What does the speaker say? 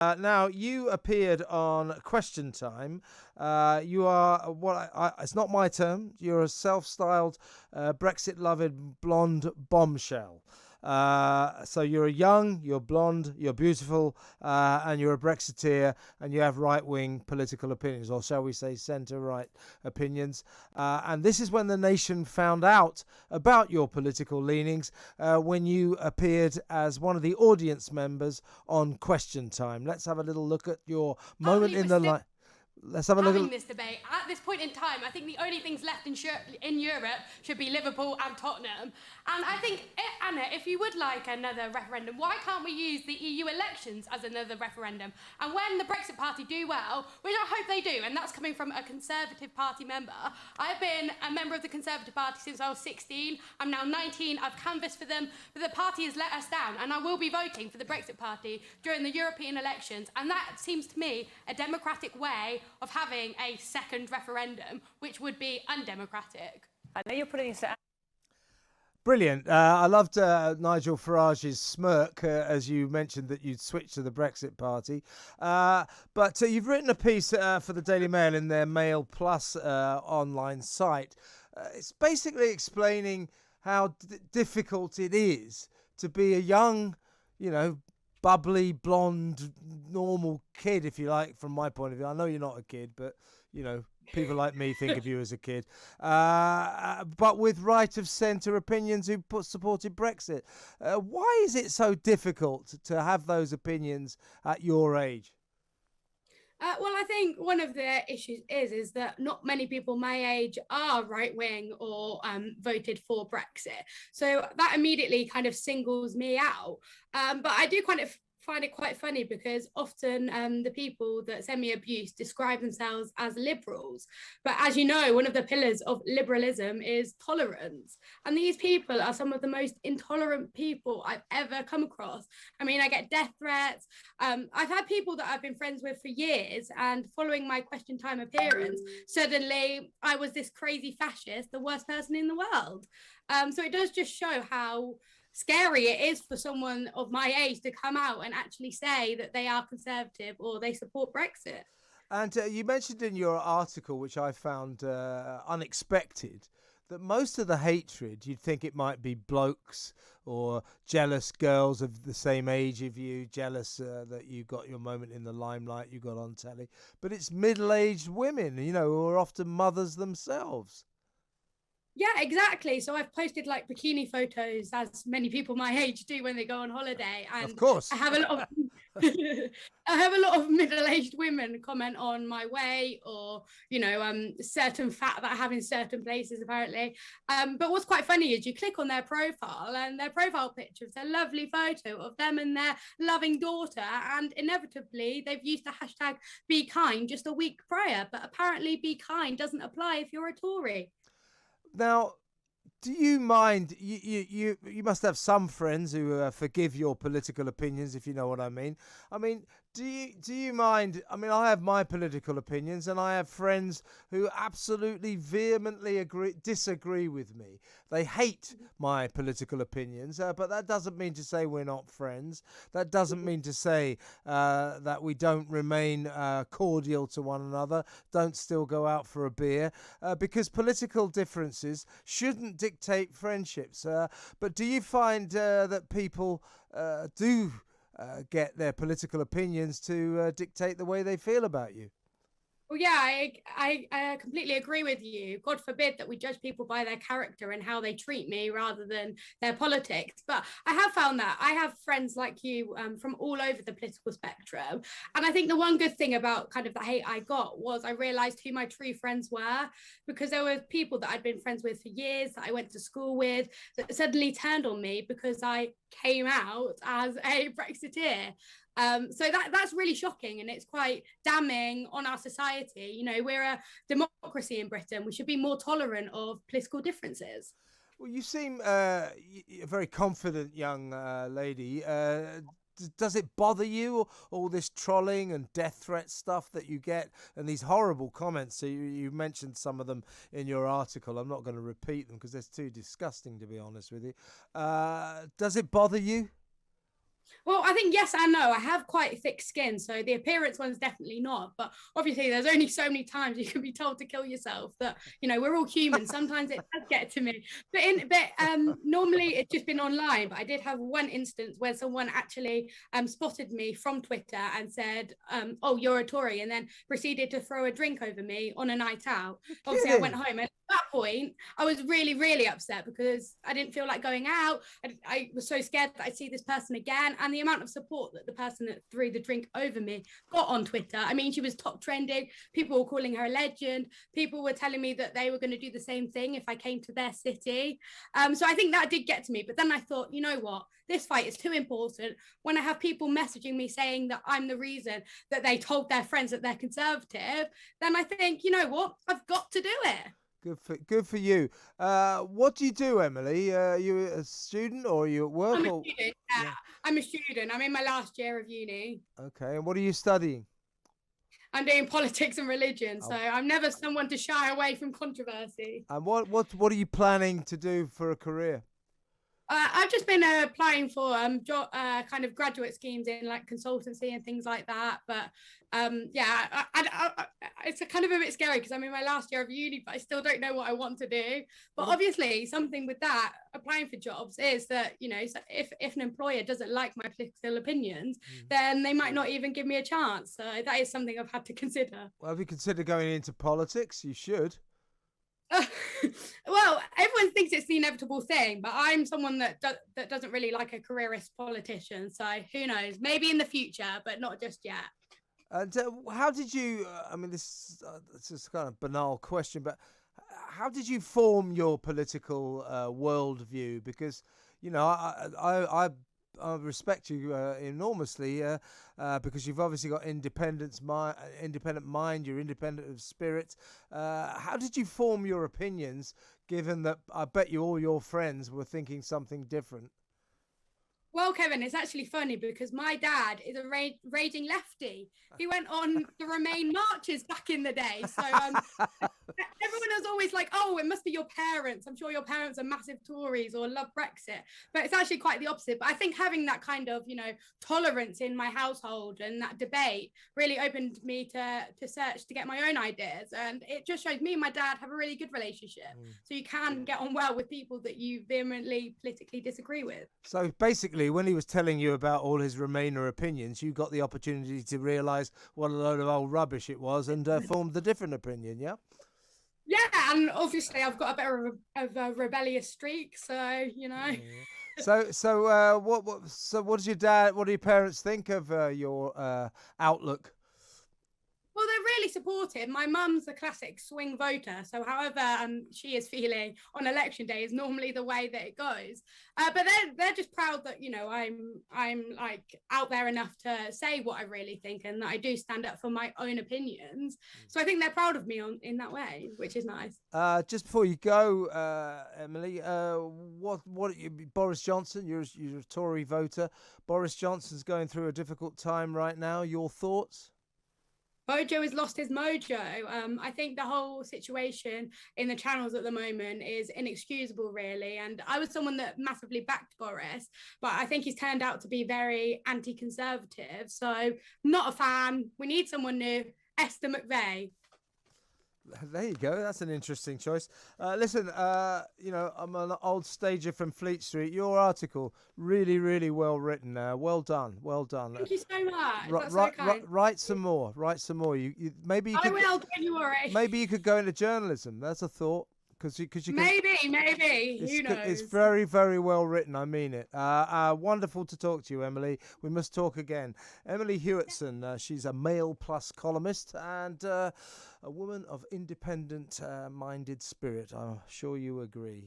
Now, you appeared on Question Time. You are it's not my term. You're a self-styled Brexit-loving blonde bombshell. So you're young, you're blonde, you're beautiful, and you're a Brexiteer, and you have right-wing political opinions, or shall we say centre-right opinions. And this is when the nation found out about your political leanings when you appeared as one of the audience members on Question Time. Let's have a little look at your moment in the light. Let's have a look having this debate. At this point in time, I think the only things left in Europe should be Liverpool and Tottenham. And I think, Anna, if you would like another referendum, why can't we use the EU elections as another referendum? And when the Brexit Party do well, which I hope they do, and that's coming from a Conservative Party member. I've been a member of the Conservative Party since I was 16. I'm now 19. I've canvassed for them, but the party has let us down. And I will be voting for the Brexit Party during the European elections. And that seems to me a democratic way of having a second referendum, which would be undemocratic. I know you're putting this. Brilliant. I loved Nigel Farage's smirk as you mentioned that you'd switched to the Brexit Party. But you've written a piece for the Daily Mail in their Mail Plus online site. It's basically explaining how difficult it is to be a young, bubbly, blonde, normal kid, if you like, from my point of view. I know you're not a kid, but, people like me think of you as a kid. But with right-of-centre opinions who supported Brexit. Why is it so difficult to have those opinions at your age? Well, I think one of the issues is that not many people my age are right-wing or voted for Brexit. So that immediately kind of singles me out. But I do kind of find it quite funny because often the people that send me abuse describe themselves as liberals. But as you know, one of the pillars of liberalism is tolerance. And these people are some of the most intolerant people I've ever come across. I mean, I get death threats. I've had people that I've been friends with for years, and following my Question Time appearance, suddenly I was this crazy fascist, the worst person in the world. So it does just show how scary it is for someone of my age to come out and actually say that they are conservative or they support Brexit. And you mentioned in your article, which I found unexpected, that most of the hatred, you'd think it might be blokes or jealous girls of the same age of you, jealous that you got your moment in the limelight, you got on telly. But it's middle-aged women, who are often mothers themselves. Yeah, exactly. So I've posted like bikini photos, as many people my age do when they go on holiday, and of course I have a lot of I have a lot of middle-aged women comment on my weight or certain fat that I have in certain places apparently. But what's quite funny is you click on their profile, and their profile picture is a lovely photo of them and their loving daughter, and inevitably they've used the hashtag be kind just a week prior, but apparently be kind doesn't apply if you're a Tory. Now, do you mind? You must have some friends who forgive your political opinions, if you know what I mean. I mean, do you mind? I mean, I have my political opinions, and I have friends who absolutely vehemently disagree with me. They hate my political opinions, but that doesn't mean to say we're not friends. That doesn't mean to say that we don't remain cordial to one another, don't still go out for a beer, because political differences shouldn't dictate friendships. But do you find that people do get their political opinions to dictate the way they feel about you? Well, yeah, I completely agree with you. God forbid that we judge people by their character and how they treat me rather than their politics. But I have found that I have friends like you from all over the political spectrum. And I think the one good thing about kind of the hate I got was I realized who my true friends were, because there were people that I'd been friends with for years, that I went to school with, that suddenly turned on me because I came out as a Brexiteer. So that's really shocking, and it's quite damning on our society. We're a democracy in Britain. We should be more tolerant of political differences. Well, you seem a very confident young lady. Does it bother you, all this trolling and death threat stuff that you get, and these horrible comments? So you mentioned some of them in your article. I'm not going to repeat them because they're too disgusting, to be honest with you. Does it bother you? Well, I think yes and no. I have quite thick skin, so the appearance one's definitely not. But obviously, there's only so many times you can be told to kill yourself. That we're all human. Sometimes it does get to me. But normally it's just been online. But I did have one instance where someone actually spotted me from Twitter and said, "Oh, you're a Tory," and then proceeded to throw a drink over me on a night out. Obviously, I went home, and at that point, I was really, really upset because I didn't feel like going out. I was so scared that I'd see this person again. And the amount of support that the person that threw the drink over me got on Twitter. I mean, she was top trending. People were calling her a legend. People were telling me that they were going to do the same thing if I came to their city. So I think that did get to me. But then I thought, you know what? This fight is too important. When I have people messaging me saying that I'm the reason that they told their friends that they're conservative, then I think, you know what? I've got to do it. Good for you. What do you do, Emily? You a student or are you at work? I'm a student. Yeah. I'm a student. I'm in my last year of uni. Okay, and what are you studying? I'm doing politics and religion, so I'm never someone to shy away from controversy. And what are you planning to do for a career? I've just been applying for kind of graduate schemes in like consultancy and things like that. But yeah, it's kind of a bit scary because I'm in my last year of uni, but I still don't know what I want to do. But obviously, something with that applying for jobs is that so if an employer doesn't like my political opinions, then they might not even give me a chance. So that is something I've had to consider. Well, have you considered going into politics? You should. Well, everyone thinks it's the inevitable thing, but I'm someone that doesn't really like a careerist politician. So who knows? Maybe in the future, but not just yet. And how did you? I mean, this is kind of banal question, but how did you form your political worldview? Because I respect you enormously because you've obviously got independent mind, you're independent of spirit. How did you form your opinions, given that I bet you all your friends were thinking something different? Well, Kevin, it's actually funny because my dad is a raging lefty. He went on the Remain marches back in the day. So everyone was always like, oh, it must be your parents. I'm sure your parents are massive Tories or love Brexit. But it's actually quite the opposite. But I think having that kind of, tolerance in my household and that debate really opened me to search to get my own ideas. And it just shows me and my dad have a really good relationship. So you can get on well with people that you vehemently politically disagree with. So basically, when he was telling you about all his Remainer opinions, you got the opportunity to realise what a load of old rubbish it was and formed a different opinion, yeah? Yeah, and obviously I've got a bit of a rebellious streak, so Yeah. So what does what do your parents think of your outlook? Well, they're really supportive. My mum's a classic swing voter, so however she is feeling on election day is normally the way that it goes. But they're just proud that I'm like out there enough to say what I really think and that I do stand up for my own opinions. So I think they're proud of me in that way, which is nice. Just before you go, Emily, Boris Johnson? You're a Tory voter. Boris Johnson's going through a difficult time right now. Your thoughts? Bojo has lost his mojo. I think the whole situation in the channels at the moment is inexcusable, really. And I was someone that massively backed Boris, but I think he's turned out to be very anti-conservative. So not a fan. We need someone new. Esther McVeigh. There you go. That's an interesting choice. Listen, I'm an old stager from Fleet Street. Your article, really, really well written. Well done. Well done. Thank you so much. That's so kind. Write some more. Write some more. Maybe you I could, will. Don't you worry. Maybe you could go into journalism. That's a thought. Because you can, maybe. Who knows? It's very, very well written. I mean it. Wonderful to talk to you, Emily. We must talk again. Emily Hewertson. She's a Mail Plus columnist and a woman of independent-minded spirit. I'm sure you agree.